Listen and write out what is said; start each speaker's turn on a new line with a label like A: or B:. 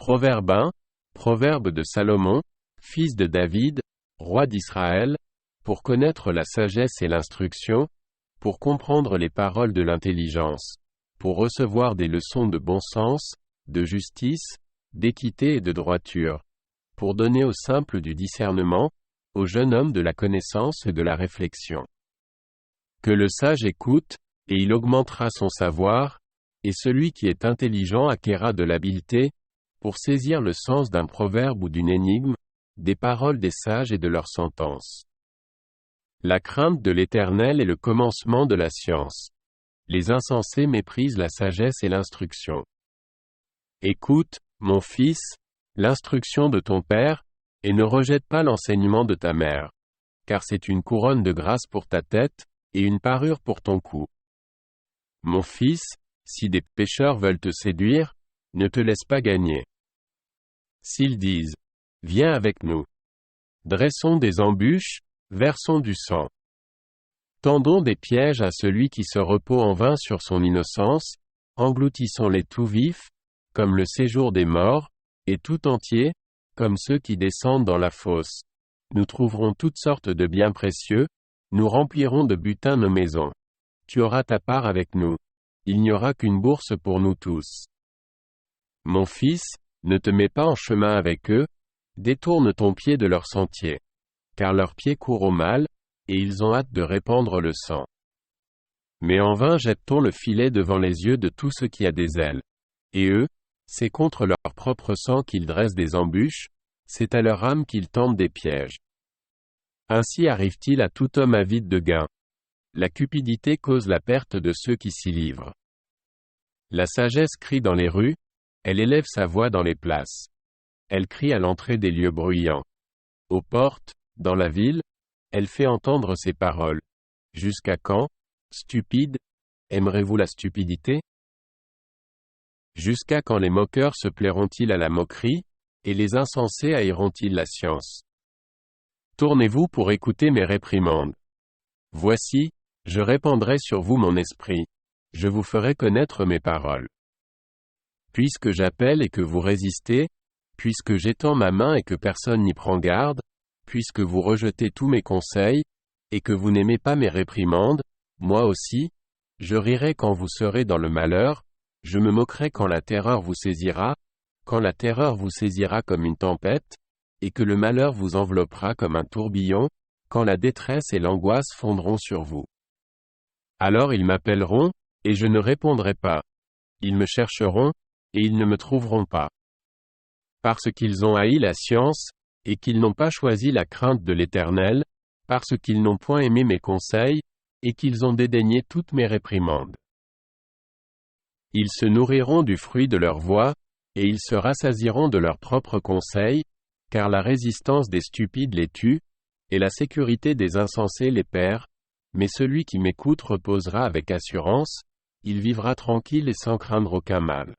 A: Proverbe 1, Proverbe de Salomon, fils de David, roi d'Israël, pour connaître la sagesse et l'instruction, pour comprendre les paroles de l'intelligence, pour recevoir des leçons de bon sens, de justice, d'équité et de droiture, pour donner aux simples du discernement, aux jeunes hommes de la connaissance et de la réflexion. Que le sage écoute, et il augmentera son savoir, et celui qui est intelligent acquerra de l'habileté, pour saisir le sens d'un proverbe ou d'une énigme, des paroles des sages et de leurs sentences. La crainte de l'Éternel est le commencement de la science. Les insensés méprisent la sagesse et l'instruction. Écoute, mon fils, l'instruction de ton père, et ne rejette pas l'enseignement de ta mère. Car c'est une couronne de grâce pour ta tête, et une parure pour ton cou. Mon fils, si des pécheurs veulent te séduire, ne te laisse pas gagner. S'ils disent, viens avec nous. Dressons des embûches, versons du sang. Tendons des pièges à celui qui se repose en vain sur son innocence, engloutissons-les tout vifs, comme le séjour des morts, et tout entier, comme ceux qui descendent dans la fosse. Nous trouverons toutes sortes de biens précieux, nous remplirons de butin nos maisons. Tu auras ta part avec nous. Il n'y aura qu'une bourse pour nous tous. Mon fils, ne te mets pas en chemin avec eux, détourne ton pied de leur sentier. Car leurs pieds courent au mal, et ils ont hâte de répandre le sang. Mais en vain jette-t-on le filet devant les yeux de tout ce qui a des ailes. Et eux, c'est contre leur propre sang qu'ils dressent des embûches, c'est à leur âme qu'ils tentent des pièges. Ainsi arrive-t-il à tout homme avide de gain. La cupidité cause la perte de ceux qui s'y livrent. La sagesse crie dans les rues, elle élève sa voix dans les places. Elle crie à l'entrée des lieux bruyants. Aux portes, dans la ville, elle fait entendre ses paroles. Jusqu'à quand, stupides, aimerez-vous la stupidité? Jusqu'à quand les moqueurs se plairont-ils à la moquerie, et les insensés haïront-ils la science? Tournez-vous pour écouter mes réprimandes. Voici, je répandrai sur vous mon esprit. Je vous ferai connaître mes paroles. Puisque j'appelle et que vous résistez, puisque j'étends ma main et que personne n'y prend garde, puisque vous rejetez tous mes conseils, et que vous n'aimez pas mes réprimandes, moi aussi, je rirai quand vous serez dans le malheur, je me moquerai quand la terreur vous saisira comme une tempête, et que le malheur vous enveloppera comme un tourbillon, quand la détresse et l'angoisse fondront sur vous. Alors ils m'appelleront, et je ne répondrai pas. Ils me chercheront, et ils ne me trouveront pas. Parce qu'ils ont haï la science, et qu'ils n'ont pas choisi la crainte de l'Éternel, parce qu'ils n'ont point aimé mes conseils, et qu'ils ont dédaigné toutes mes réprimandes. Ils se nourriront du fruit de leur voix, et ils se rassasieront de leurs propres conseils, car la résistance des stupides les tue, et la sécurité des insensés les perd, mais celui qui m'écoute reposera avec assurance, il vivra tranquille et sans craindre aucun mal.